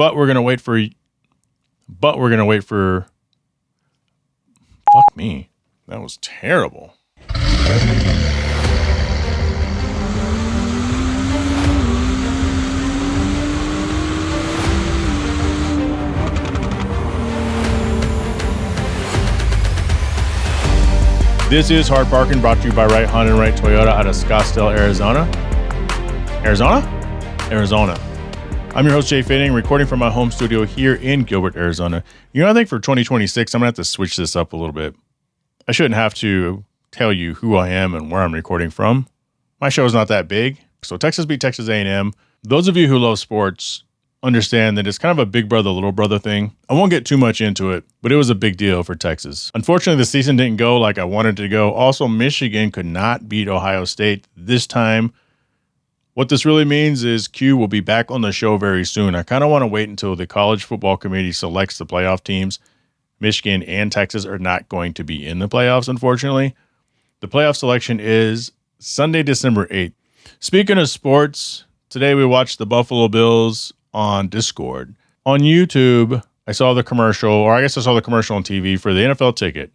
But we're gonna wait for. Fuck me, that was terrible. This is Hard Parking, brought to you by Right Honda and Right Toyota out of Scottsdale, Arizona. Arizona. I'm your host, Jhae Pfenning, recording from my home studio here in Gilbert, Arizona. You know, I think for 2026, I'm going to have to switch this up a little bit. I shouldn't have to tell you who I am and where I'm recording from. My show is not that big. So Texas beat Texas A&M. Those of you who love sports understand that it's kind of a big brother, little brother thing. I won't get too much into it, but it was a big deal for Texas. Unfortunately, the season didn't go like I wanted it to go. Also, Michigan could not beat Ohio State this time. What this really means is Q will be back on the show very soon. I kind of want to wait until the college football committee selects the playoff teams. Michigan and Texas are not going to be in the playoffs, unfortunately. The playoff selection is Sunday, December 8th. Speaking of sports, today we watched the Buffalo Bills on Discord. On YouTube, I saw the commercial, or I guess I saw the commercial on TV for the NFL ticket.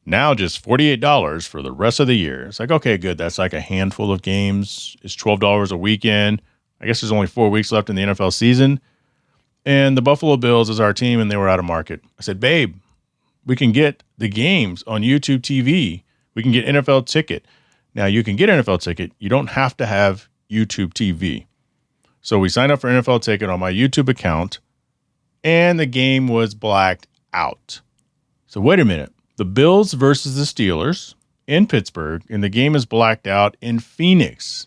Now just $48 for the rest of the year. It's like, okay, good. That's like a handful of games. It's $12 a weekend. I guess there's only 4 weeks left in the NFL season. And the Buffalo Bills is our team, and they were out of market. I said, babe, we can get the games on YouTube TV. We can get NFL ticket. Now, you can get NFL ticket. You don't have to have YouTube TV. So we signed up for NFL ticket on my YouTube account, and the game was blacked out. So wait a minute. The Bills versus the Steelers in Pittsburgh, and the game is blacked out in Phoenix.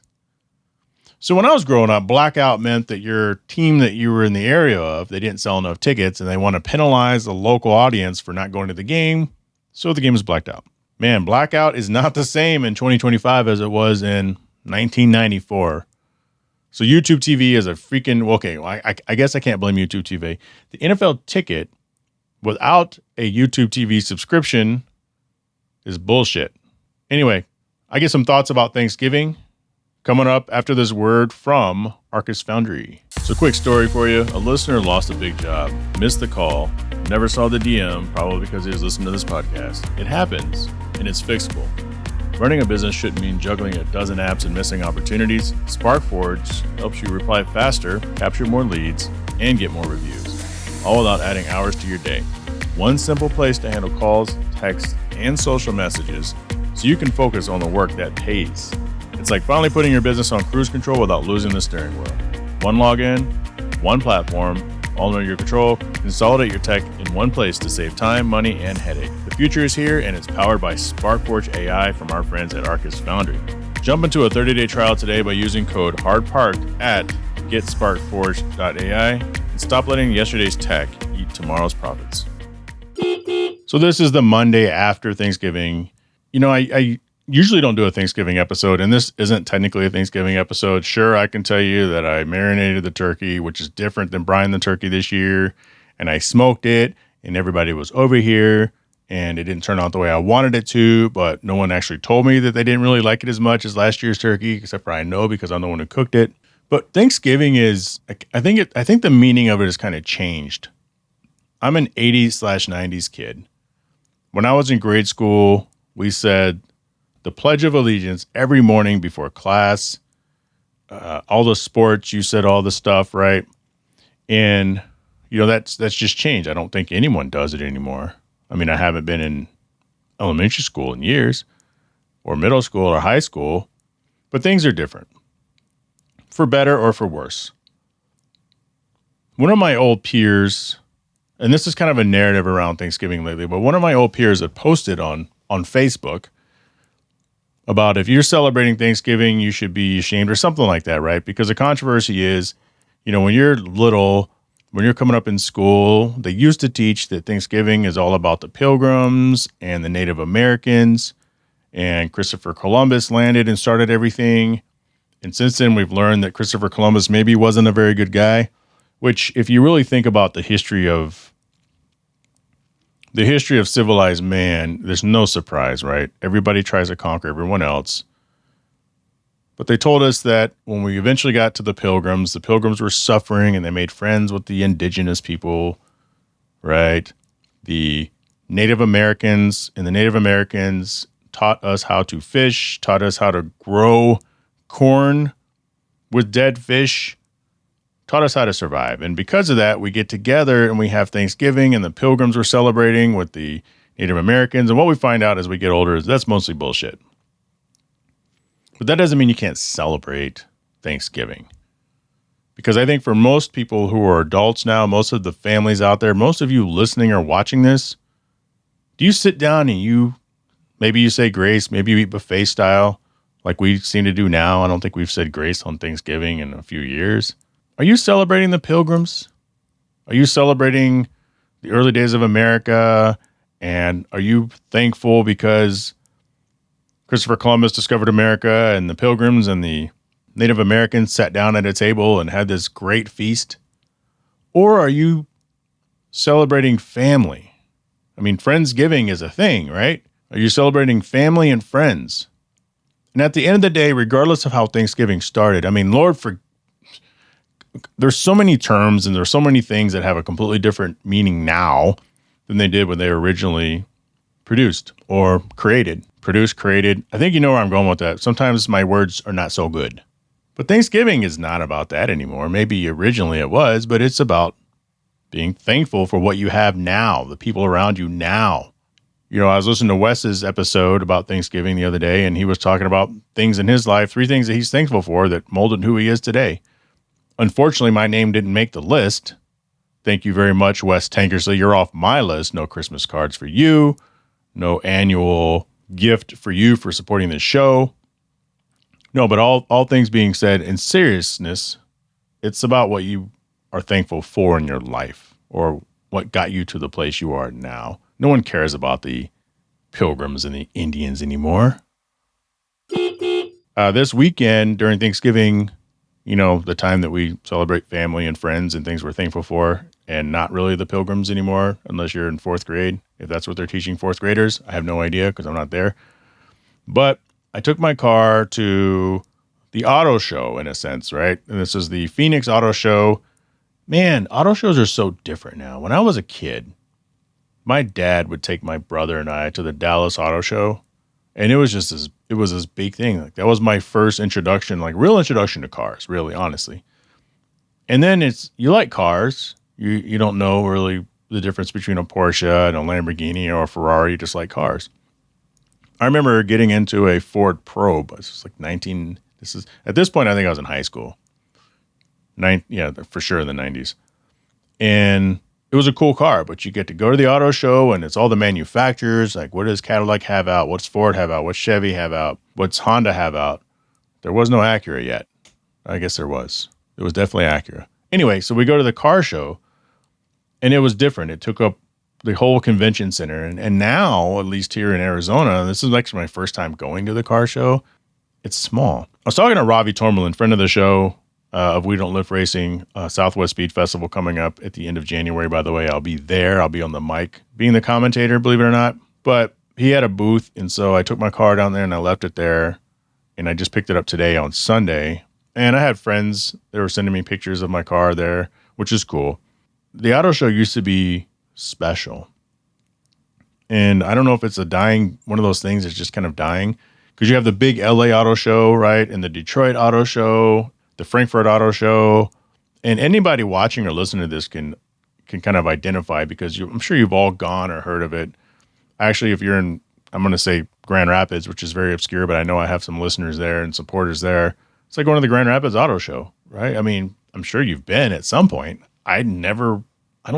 So when I was growing up, blackout meant that your team that you were in the area of, they didn't sell enough tickets, and they want to penalize the local audience for not going to the game, so the game is blacked out. Man, blackout is not the same in 2025 as it was in 1994. So YouTube TV is a freaking, okay, I guess I can't blame YouTube TV. The NFL ticket without a YouTube TV subscription is bullshit. Anyway, I get some thoughts about Thanksgiving coming up after this word from Arcus Foundry. So quick story for you. A listener lost a big job, missed the call, never saw the DM, probably because he was listening to this podcast. It happens, and it's fixable. Running a business shouldn't mean juggling a dozen apps and missing opportunities. SparkForge helps you reply faster, capture more leads, and get more reviews, all without adding hours to your day. One simple place to handle calls, texts, and social messages so you can focus on the work that pays. It's like finally putting your business on cruise control without losing the steering wheel. One login, one platform, all under your control. Consolidate your tech in one place to save time, money, and headache. The future is here, and it's powered by SparkForge AI from our friends at Arcus Foundry. Jump into a 30-day trial today by using code HARDPARKED at getsparkforge.ai and stop letting yesterday's tech eat tomorrow's profits. So this is the Monday after Thanksgiving. You know, I usually don't do a Thanksgiving episode, and this isn't technically a Thanksgiving episode. Sure, I can tell you that I marinated the turkey, which is different than Brian the turkey this year, and I smoked it, and everybody was over here, and it didn't turn out the way I wanted it to, but no one actually told me that they didn't really like it as much as last year's turkey, except for I know because I'm the one who cooked it. But Thanksgiving is, I think the meaning of it has kind of changed. I'm an 80s/90s kid. When I was in grade school, we said the Pledge of Allegiance every morning before class. All the sports, you said all the stuff, right? And, you know, that's just changed. I don't think anyone does it anymore. I mean, I haven't been in elementary school in years, or middle school or high school, but things are different, for better or for worse. One of my old peers, and this is kind of a narrative around Thanksgiving lately, but one of my old peers had posted on Facebook about if you're celebrating Thanksgiving, you should be ashamed or something like that, right? Because the controversy is, you know, when you're little, when you're coming up in school, they used to teach that Thanksgiving is all about the pilgrims and the Native Americans, and Christopher Columbus landed and started everything. And since then, we've learned that Christopher Columbus maybe wasn't a very good guy, which if you really think about the history of civilized man, there's no surprise, right? Everybody tries to conquer everyone else. But they told us that when we eventually got to the pilgrims were suffering and they made friends with the indigenous people, right? The Native Americans, and the Native Americans taught us how to fish, taught us how to grow corn with dead fish, taught us how to survive. And because of that, we get together and we have Thanksgiving, and the pilgrims were celebrating with the Native Americans. And what we find out as we get older is that's mostly bullshit. But that doesn't mean you can't celebrate Thanksgiving. Because I think for most people who are adults now, most of the families out there, most of you listening or watching this, do you sit down and maybe you say grace, maybe you eat buffet style like we seem to do now? I don't think we've said grace on Thanksgiving in a few years. Are you celebrating the pilgrims? Are you celebrating the early days of America? And are you thankful because Christopher Columbus discovered America and the pilgrims and the Native Americans sat down at a table and had this great feast? Or are you celebrating family? I mean, Friendsgiving is a thing, right? Are you celebrating family and friends? And at the end of the day, regardless of how Thanksgiving started, I mean, there's so many terms and there's so many things that have a completely different meaning now than they did when they were originally produced or created. Produced, created. I think you know where I'm going with that. Sometimes my words are not so good. But Thanksgiving is not about that anymore. Maybe originally it was, but it's about being thankful for what you have now, the people around you now. You know, I was listening to Wes's episode about Thanksgiving the other day, and he was talking about things in his life, 3 things that he's thankful for that molded who he is today. Unfortunately, my name didn't make the list. Thank you very much, Wes Tankersley. You're off my list. No Christmas cards for you. No annual gift for you for supporting this show. No, but all things being said, in seriousness, it's about what you are thankful for in your life or what got you to the place you are now. No one cares about the pilgrims and the Indians anymore. This weekend during Thanksgiving, you know, the time that we celebrate family and friends and things we're thankful for, and not really the pilgrims anymore, unless you're in 4th grade. If that's what they're teaching 4th graders, I have no idea because I'm not there. But I took my car to the auto show in a sense, right? And this is the Phoenix Auto Show. Man, auto shows are so different now. When I was a kid, my dad would take my brother and I to the Dallas Auto Show. And it was this big thing. Like that was my first introduction, like real introduction to cars, really, honestly. And then you like cars. You don't know really the difference between a Porsche and a Lamborghini or a Ferrari, you just like cars. I remember getting into a Ford Probe. This was like at this point, I think I was in high school. For sure in the 90s. And it was a cool car, but you get to go to the auto show and it's all the manufacturers. Like, what does Cadillac have out? What's Ford have out? What's Chevy have out? What's Honda have out? There was no Acura yet. I guess there was. It was definitely Acura. Anyway, so we go to the car show and it was different. It took up the whole convention center. And now, at least here in Arizona, this is actually my first time going to the car show. It's small. I was talking to Ravi Tormelin, friend of the show, of We Don't Lift Racing, Southwest Speed Festival coming up at the end of January, by the way. I'll be there. I'll be on the mic, being the commentator, believe it or not. But he had a booth, and so I took my car down there and I left it there, and I just picked it up today on Sunday. And I had friends that were sending me pictures of my car there, which is cool. The auto show used to be special. And I don't know if it's one of those things that's just kind of dying, because you have the big LA auto show, right? And the Detroit auto show, the Frankfurt auto show, and anybody watching or listening to this can kind of identify, because I'm sure you've all gone or heard of it. Actually, if you're in, I'm going to say Grand Rapids, which is very obscure, but I know I have some listeners there and supporters there. It's like going to the Grand Rapids auto show, right? I mean, I'm sure you've been at some point. I don't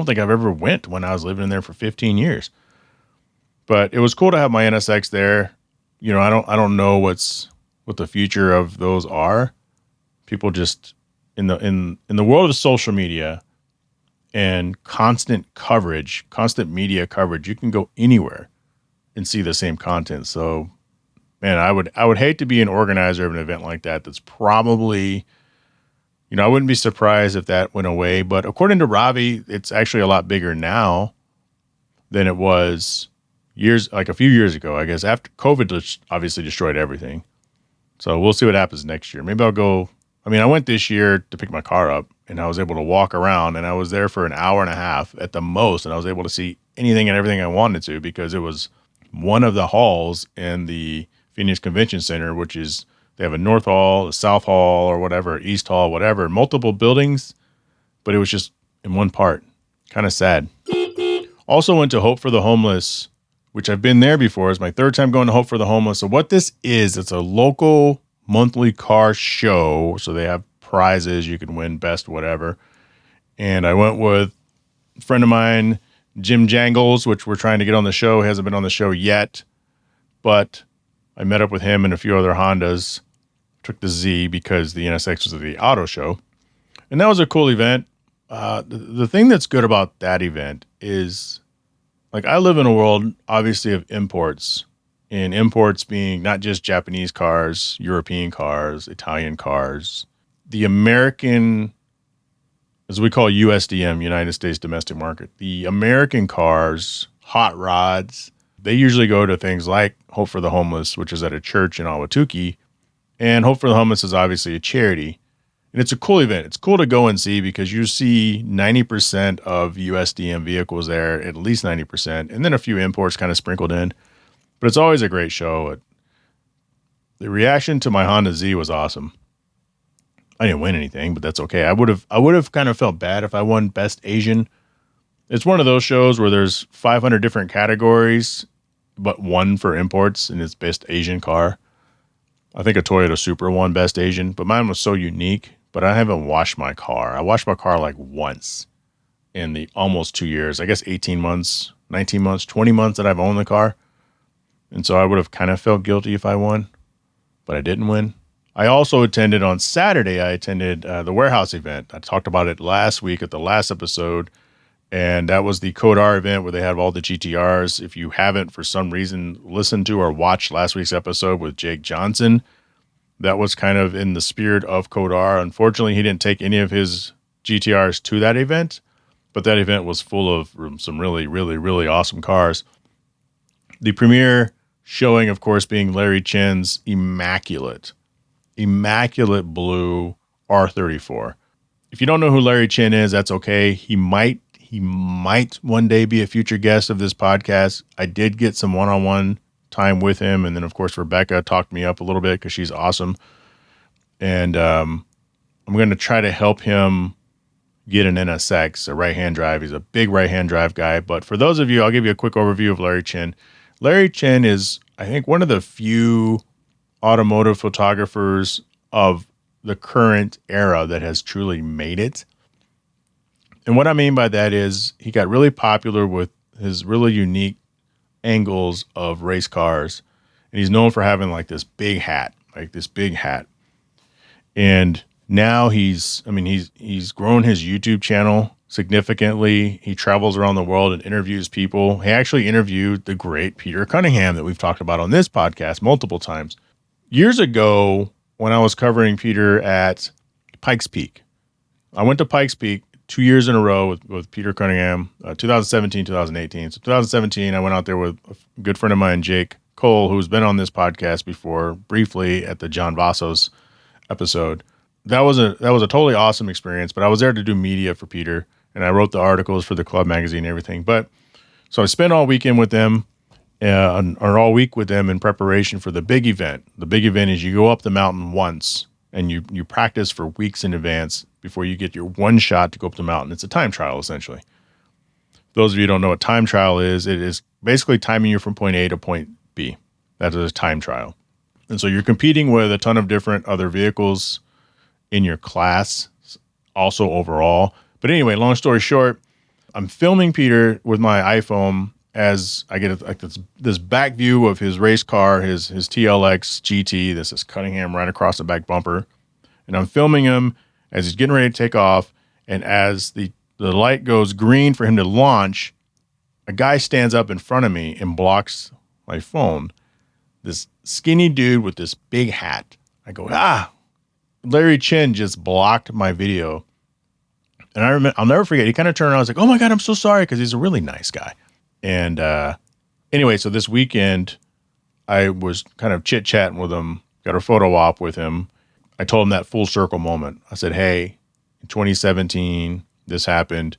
think I've ever went when I was living in there for 15 years, but it was cool to have my NSX there. You know, I don't know what the future of those are. People just in the world of social media and constant media coverage, you can go anywhere and see the same content. So, man, I would hate to be an organizer of an event like that. That's probably, you know, I wouldn't be surprised if that went away. But according to Ravi, it's actually a lot bigger now than it was a few years ago, I guess. After COVID obviously destroyed everything. So we'll see what happens next year. Maybe I'll go. I mean, I went this year to pick my car up, and I was able to walk around, and I was there for an hour and a half at the most, and I was able to see anything and everything I wanted to because it was one of the halls in the Phoenix Convention Center, which is, they have a North Hall, a South Hall, or whatever, East Hall, whatever, multiple buildings, but it was just in one part. Kind of sad. Also went to Hope for the Homeless, which I've been there before. It's my third time going to Hope for the Homeless. So what this is, it's a local monthly car show. So they have prizes. You can win best whatever. And I went with a friend of mine, Jim Jangles, which we're trying to get on the show. He hasn't been on the show yet, but I met up with him and a few other Hondas. Took the Z because the NSX was at the auto show. And that was a cool event. The thing that's good about that event is, like, I live in a world, obviously, of imports. And imports being not just Japanese cars, European cars, Italian cars. The American, as we call USDM, United States Domestic Market, the American cars, hot rods, they usually go to things like Hope for the Homeless, which is at a church in Ahwatukee. And Hope for the Homeless is obviously a charity. And it's a cool event. It's cool to go and see because you see 90% of USDM vehicles there, at least 90%, and then a few imports kind of sprinkled in. But it's always a great show. The reaction to my Honda Z was awesome. I didn't win anything, but that's okay. I would have kind of felt bad if I won Best Asian. It's one of those shows where there's 500 different categories, but one for imports, and it's Best Asian car. I think a Toyota Supra won Best Asian, but mine was so unique. But I haven't washed my car. I washed my car like once in the almost 2 years. I guess 18 months, 19 months, 20 months that I've owned the car. And so I would have kind of felt guilty if I won, but I didn't win. I also attended on Saturday. I attended the warehouse event. I talked about it last week at the last episode. And that was the Code R event where they have all the GTRs. If you haven't, for some reason, listened to or watched last week's episode with Jake Johnson, that was kind of in the spirit of Code R. Unfortunately, he didn't take any of his GTRs to that event, but that event was full of some really, really, really awesome cars. The premiere showing, of course, being Larry Chen's immaculate blue R34. If you don't know who Larry Chen is, that's okay. He might one day be a future guest of this podcast. I did get some one-on-one time with him, and then of course Rebecca talked me up a little bit because she's awesome, and I'm going to try to help him get an NSX, a right-hand drive. He's a big right-hand drive guy. But for those of you, I'll give you a quick overview of Larry Chen. Larry Chen is, I think, one of the few automotive photographers of the current era that has truly made it. And what I mean by that is he got really popular with his really unique angles of race cars, and he's known for having like this big hat. And now he's grown his YouTube channel significantly. He travels around the world and interviews people. He actually interviewed the great Peter Cunningham that we've talked about on this podcast multiple times. Years ago, when I was covering Peter at Pikes Peak, I went to Pikes Peak 2 years in a row with Peter Cunningham, 2017, 2018. So 2017, I went out there with a good friend of mine, Jake Cole, who's been on this podcast before, briefly at the John Vassos episode. That was a totally awesome experience, but I was there to do media for Peter, and I wrote the articles for the club magazine and everything. But so I spent all weekend with them, or all week with them in preparation for the big event. The big event is you go up the mountain once, and you practice for weeks in advance before you get your one shot to go up the mountain. It's a time trial, essentially. Those of you who don't know what time trial is, it is basically timing you from point A to point B. That is a time trial. And so you're competing with a ton of different other vehicles in your class, also overall. But anyway, long story short, I'm filming Peter with my iPhone as I get this back view of his race car, his TLX GT. This is Cunningham right across the back bumper. And I'm filming him as he's getting ready to take off. And as the light goes green for him to launch, a guy stands up in front of me and blocks my phone. This skinny dude with this big hat. I go, Larry Chen just blocked my video. And I'll never forget, he kind of turned around, I was like, oh my God, I'm so sorry, because he's a really nice guy. And anyway, so this weekend, I was kind of chit-chatting with him got a photo op with him. I told him that full circle moment. I said, hey, in 2017, this happened,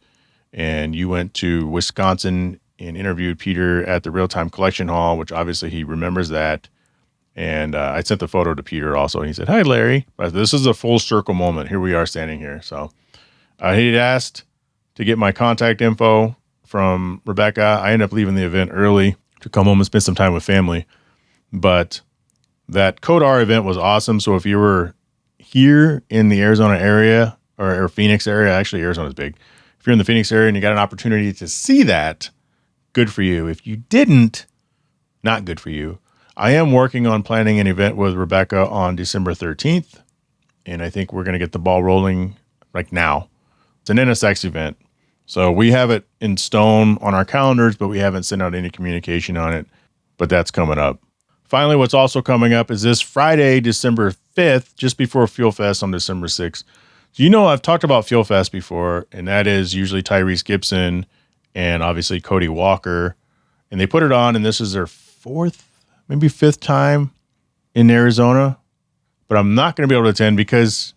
and you went to Wisconsin and interviewed Peter at the Real-Time Collection Hall, which obviously he remembers that. And I sent the photo to Peter also, and he said, hi, Larry. But this is a full circle moment. Here we are standing here. So he'd asked to get my contact info from Rebecca. I ended up leaving the event early to come home and spend some time with family. But that Code R event was awesome. So if you were here in the Arizona area or Phoenix area, actually Arizona's big. If you're in the Phoenix area and you got an opportunity to see that, good for you. If you didn't, not good for you. I am working on planning an event with Rebecca on December 13th. And I think we're going to get the ball rolling like now. It's an NSX event. So we have it in stone on our calendars, but we haven't sent out any communication on it. But that's coming up. Finally, what's also coming up is this Friday, December 5th, just before FuelFest on December 6th. So, you know, I've talked about FuelFest before, and that is usually Tyrese Gibson and obviously Cody Walker. And they put it on, and this is their fourth, maybe fifth time in Arizona. But I'm not going to be able to attend because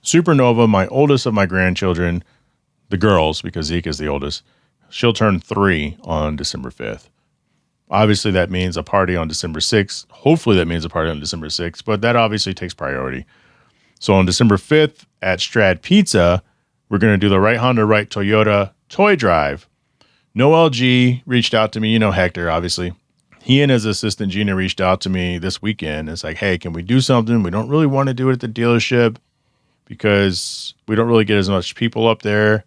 Supernova, my oldest of my grandchildren, the girls, because Zeke is the oldest, she'll turn 3 on December 5th. Obviously, that means a party on December 6th. Hopefully, that means a party on December 6th, but that obviously takes priority. So on December 5th at Strad Pizza, we're going to do the Right Honda, Right Toyota toy drive. Noel G reached out to me, you know Hector, obviously. He and his assistant Gina reached out to me this weekend. It's like, hey, can we do something? We don't really want to do it at the dealership because we don't really get as much people up there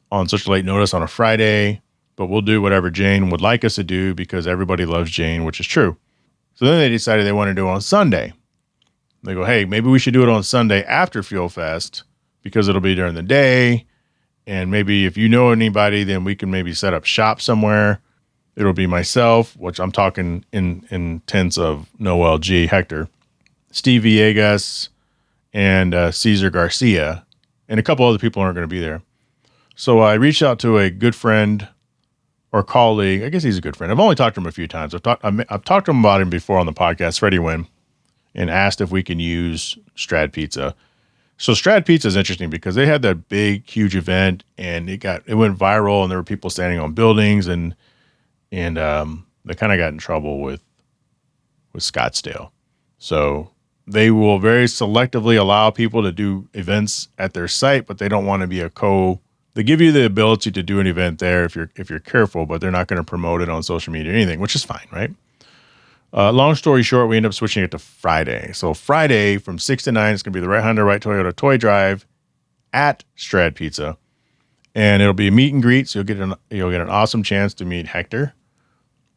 on such late notice on a Friday. But we'll do whatever Jane would like us to do because everybody loves Jane, which is true. So then they decided they want to do it on Sunday. They go, hey, maybe we should do it on Sunday after FuelFest because it'll be during the day. And maybe if you know anybody, then we can maybe set up shop somewhere. It'll be myself, which I'm talking in tense of Noel G, Hector, Steve Villegas, and Cesar Garcia. And a couple other people aren't going to be there. So I reached out to a good friend or colleague. I guess he's a good friend. I've only talked to him a few times. I've talked to him about him before on the podcast, Freddie Wynn, and asked if we can use Strad Pizza. So Strad Pizza is interesting because they had that big, huge event, and it went viral, and there were people standing on buildings, and they kind of got in trouble with Scottsdale. So they will very selectively allow people to do events at their site, but they don't want to be they give you the ability to do an event there if you're careful, but they're not going to promote it on social media or anything, which is fine, right? Long story short, we end up switching it to Friday. So Friday from 6 to 9, it's going to be the Right Honda, Right Toyota toy drive at Strad Pizza, and it'll be a meet and greet. So you'll get an awesome chance to meet Hector.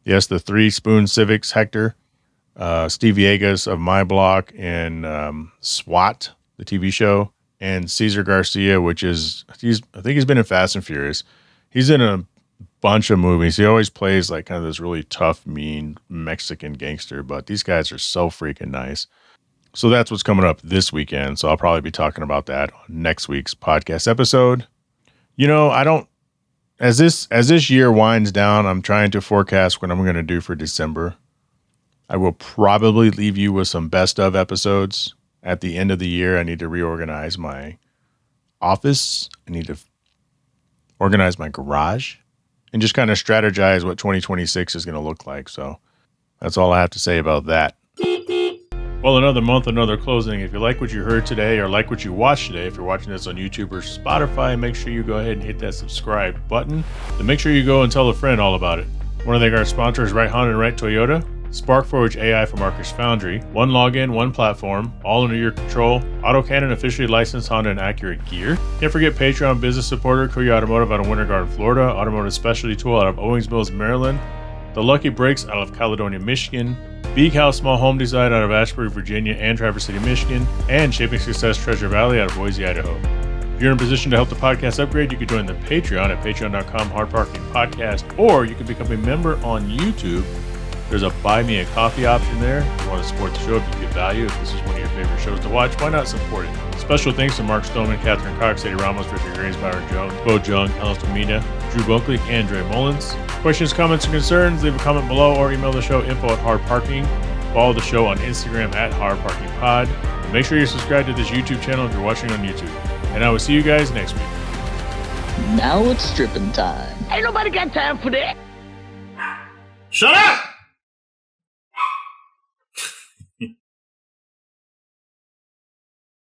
Yes, the 3 Spoon Civics Hector, Steve Villegas of My Block and SWAT, the TV show. And Cesar Garcia, I think he's been in Fast and Furious. He's in a bunch of movies. He always plays like kind of this really tough, mean Mexican gangster, but these guys are so freaking nice. So that's what's coming up this weekend. So I'll probably be talking about that on next week's podcast episode. You know, as this year winds down, I'm trying to forecast what I'm going to do for December. I will probably leave you with some best of episodes. At the end of the year, I need to reorganize my office. I need to organize my garage and just kind of strategize what 2026 is going to look like. So that's all I have to say about that. Well, another month, another closing. If you like what you heard today or like what you watched today, if you're watching this on YouTube or Spotify, make sure you go ahead and hit that subscribe button. And make sure you go and tell a friend all about it. I want to thank our sponsors, Right Honda and Right Toyota, SparkForge AI from Marcus Foundry, one login, one platform, all under your control, AutoCannon officially licensed Honda and Acura gear. Can't forget Patreon business supporter, Korea Automotive out of Winter Garden, Florida, Automotive Specialty Tool out of Owings Mills, Maryland, The Lucky Brakes out of Caledonia, Michigan, Beak House Small Home Design out of Ashbury, Virginia and Traverse City, Michigan, and Shaping Success Treasure Valley out of Boise, Idaho. If you're in a position to help the podcast upgrade, you can join the Patreon at patreon.com/hardparkingpodcast, or you can become a member on YouTube. There's a buy me a coffee option there. If you want to support the show, if you get value, if this is one of your favorite shows to watch, why not support it? Special thanks to Mark Stoneman, Catherine Cox, Eddie Ramos, Richard Graves, Byron Jones, Bo Jung, Alice Comina, Drew Bunkley, and Dre Mullins. Questions, comments, and concerns, leave a comment below or email the show info@hardparking. Follow the show on Instagram at HorrorParkingPod. And make sure you're subscribed to this YouTube channel if you're watching on YouTube. And I will see you guys next week. Now it's stripping time. Ain't nobody got time for that. Shut up!